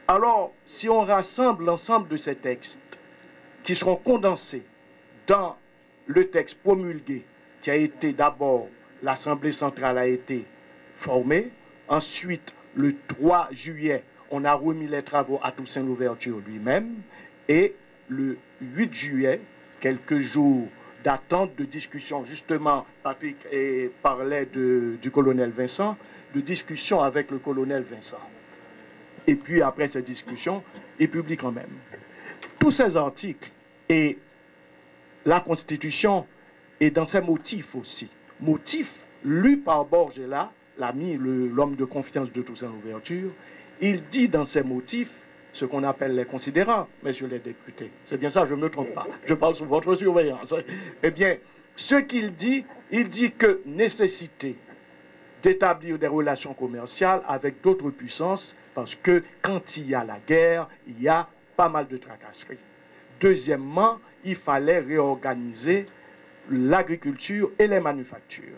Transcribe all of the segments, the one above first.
Alors, si on rassemble l'ensemble de ces textes qui seront condensés dans le texte promulgué, qui a été d'abord, l'Assemblée centrale a été formée, ensuite, le 3 juillet, on a remis les travaux à Toussaint Louverture lui-même, et le 8 juillet, quelques jours d'attente, de discussion, justement, Patrick parlait du colonel Vincent, de discussion avec le colonel Vincent. Et puis, après cette discussion, il publie quand même. Tous ces articles et la Constitution et dans ses motifs aussi. Motifs lus par Borgella, l'ami, l'homme de confiance de Toussaint Louverture. Il dit dans ses motifs ce qu'on appelle les considérants, messieurs les députés. C'est bien ça, je ne me trompe pas. Je parle sous votre surveillance. Eh bien, ce qu'il dit, il dit que nécessité d'établir des relations commerciales avec d'autres puissances, parce que quand il y a la guerre, il y a pas mal de tracasseries. Deuxièmement, il fallait réorganiser l'agriculture et les manufactures.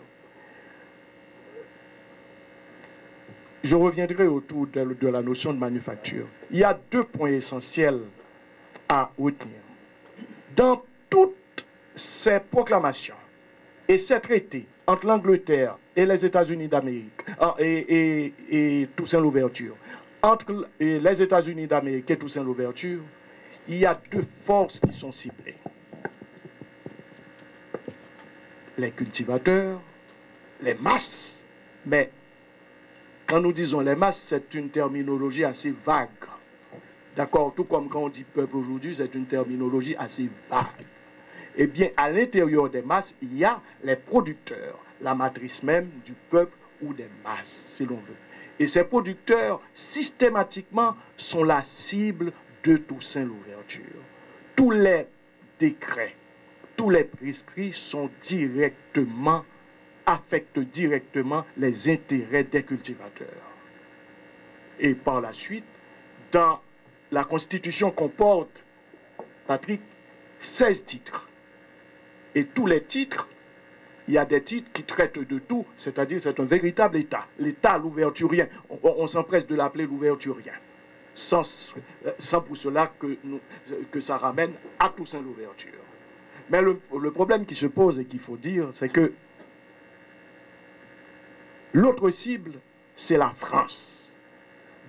Je reviendrai autour de la notion de manufacture. Il y a deux points essentiels à retenir. Dans toutes ces proclamations et ces traités entre l'Angleterre et les États-Unis d'Amérique et Toussaint Louverture, entre les États-Unis d'Amérique et Toussaint Louverture, il y a deux forces qui sont ciblées. Les cultivateurs, les masses, mais quand nous disons les masses, c'est une terminologie assez vague. D'accord? Tout comme quand on dit peuple aujourd'hui, c'est une terminologie assez vague. Eh bien, à l'intérieur des masses, il y a les producteurs, la matrice même du peuple ou des masses, si l'on veut. Et ces producteurs, systématiquement, sont la cible de Toussaint Louverture. Tous les décrets, tous les prescrits affectent directement les intérêts des cultivateurs. Et par la suite, dans la Constitution comporte, Patrick, 16 titres. Et tous les titres, il y a des titres qui traitent de tout, c'est-à-dire c'est un véritable État. L'État louverturien, on s'empresse de l'appeler louverturien, sans pour cela que ça ramène à Toussaint Louverture. Mais le problème qui se pose et qu'il faut dire, c'est que l'autre cible, c'est la France.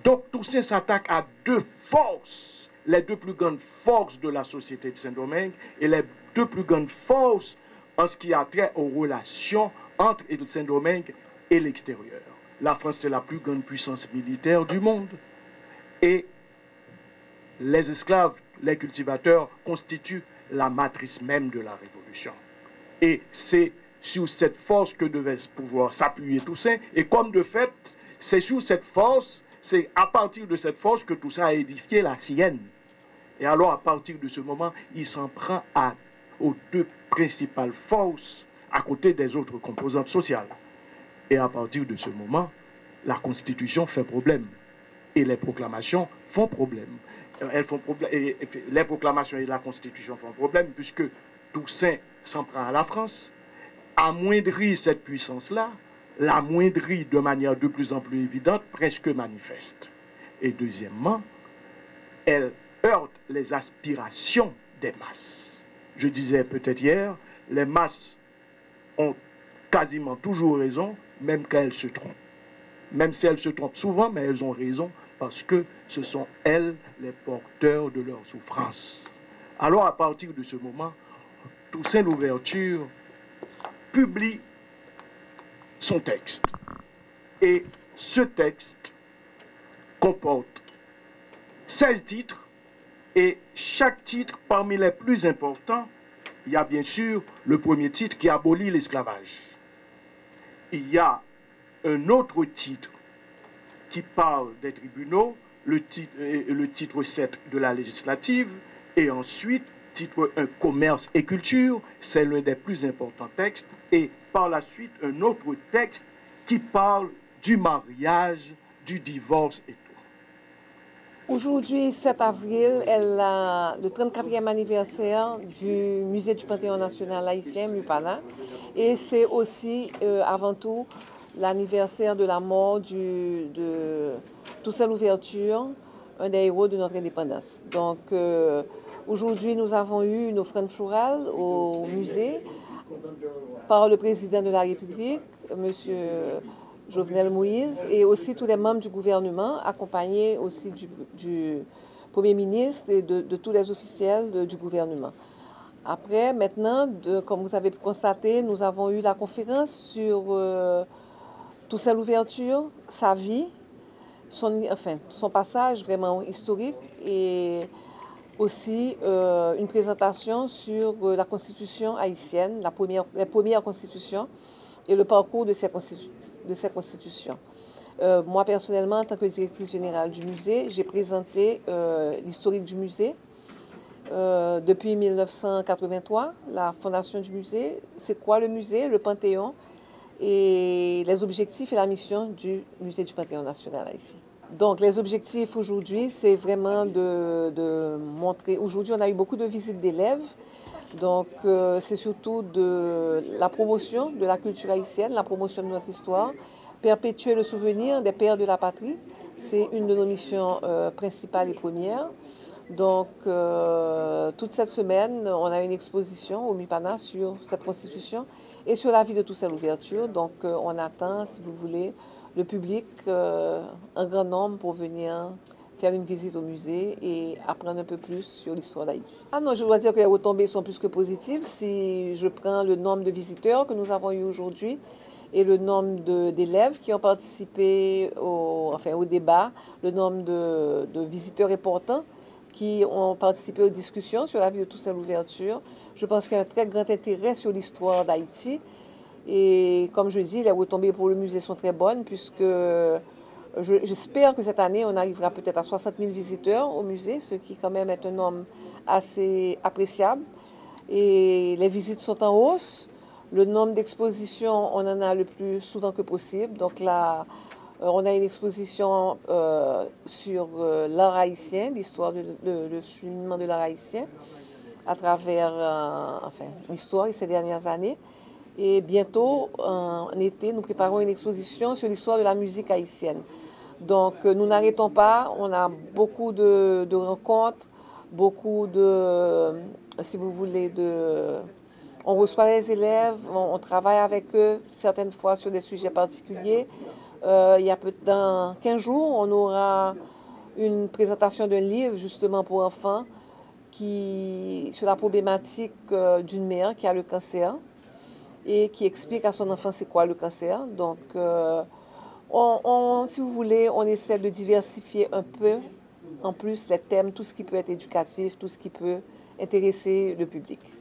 Donc Toussaint s'attaque à deux forces, les deux plus grandes forces de la société de Saint-Domingue et les deux plus grandes forces en ce qui a trait aux relations entre Saint-Domingue et l'extérieur. La France, c'est la plus grande puissance militaire du monde. Et les esclaves, les cultivateurs, constituent la matrice même de la Révolution. Et c'est sur cette force que devait pouvoir s'appuyer Toussaint. Et comme de fait, c'est sur cette force, c'est à partir de cette force que Toussaint a édifié la sienne. Et alors, à partir de ce moment, il s'en prend aux deux principales forces à côté des autres composantes sociales. Et à partir de ce moment, la Constitution fait problème. Et les proclamations font problème. Et les proclamations et la Constitution font problème puisque Toussaint s'en prend à la France, amoindrit cette puissance-là, l'amoindrit de manière de plus en plus évidente, presque manifeste. Et deuxièmement, elle heurte les aspirations des masses. Je disais peut-être hier, les masses ont quasiment toujours raison, même quand elles se trompent. Même si elles se trompent souvent, mais elles ont raison parce que ce sont elles les porteurs de leur souffrance. Alors à partir de ce moment, Toussaint Louverture publie son texte. Et ce texte comporte 16 titres, et chaque titre, parmi les plus importants, il y a bien sûr le premier titre qui abolit l'esclavage. Il y a un autre titre qui parle des tribunaux, le titre 7 de la législative, et ensuite, titre 1, commerce et culture, c'est l'un des plus importants textes, et par la suite, un autre texte qui parle du mariage, du divorce et tout. Aujourd'hui, 7 avril, est le 34e anniversaire du Musée du Panthéon national haïtien, MUPANA, et c'est aussi, avant tout, l'anniversaire de la mort de Toussaint Louverture, un des héros de notre indépendance. Donc aujourd'hui, nous avons eu une offrande florale au musée par le président de la République, M. Jovenel Moïse, et aussi tous les membres du gouvernement, accompagnés aussi du Premier ministre et de tous les officiels du gouvernement. Après, maintenant, comme vous avez pu constater, nous avons eu la conférence sur Toussaint Louverture, sa vie, son passage vraiment historique et aussi une présentation sur la Constitution haïtienne, la première Constitution et le parcours de ces constitutions. Moi, personnellement, en tant que directrice générale du musée, j'ai présenté l'historique du musée. Depuis 1983, la fondation du musée, c'est quoi le musée, le Panthéon, et les objectifs et la mission du musée du Panthéon national haïtien. Donc, les objectifs aujourd'hui, c'est vraiment de montrer... Aujourd'hui, on a eu beaucoup de visites d'élèves. Donc, c'est surtout de la promotion de la culture haïtienne, la promotion de notre histoire, perpétuer le souvenir des pères de la patrie. C'est une de nos missions principales et premières. Donc, toute cette semaine, on a une exposition au MIPANA sur cette constitution et sur la vie de Toussaint Louverture. Donc, on attend, si vous voulez, le public, un grand nombre pour venir faire une visite au musée et apprendre un peu plus sur l'histoire d'Haïti. Ah non, je dois dire que les retombées sont plus que positives. Si je prends le nombre de visiteurs que nous avons eu aujourd'hui et le nombre d'élèves qui ont participé au débat, le nombre de visiteurs importants qui ont participé aux discussions sur la vie de Toussaint Louverture, je pense qu'il y a un très grand intérêt sur l'histoire d'Haïti. Et comme je dis, les retombées pour le musée sont très bonnes puisque j'espère que cette année, on arrivera peut-être à 60 000 visiteurs au musée, ce qui quand même est un nombre assez appréciable. Et les visites sont en hausse. Le nombre d'expositions, on en a le plus souvent que possible. Donc là, on a une exposition sur l'art haïtien, l'histoire, le cheminement de l'art haïtien à travers l'histoire et ces dernières années. Et bientôt, en été, nous préparons une exposition sur l'histoire de la musique haïtienne. Donc, nous n'arrêtons pas. On a beaucoup de rencontres, beaucoup si vous voulez, on reçoit les élèves, on travaille avec eux, certaines fois sur des sujets particuliers. Dans 15 jours, on aura une présentation d'un livre, justement, pour enfants, sur la problématique d'une mère qui a le cancer et qui explique à son enfant c'est quoi le cancer. Donc, si vous voulez, on essaie de diversifier un peu, en plus, les thèmes, tout ce qui peut être éducatif, tout ce qui peut intéresser le public.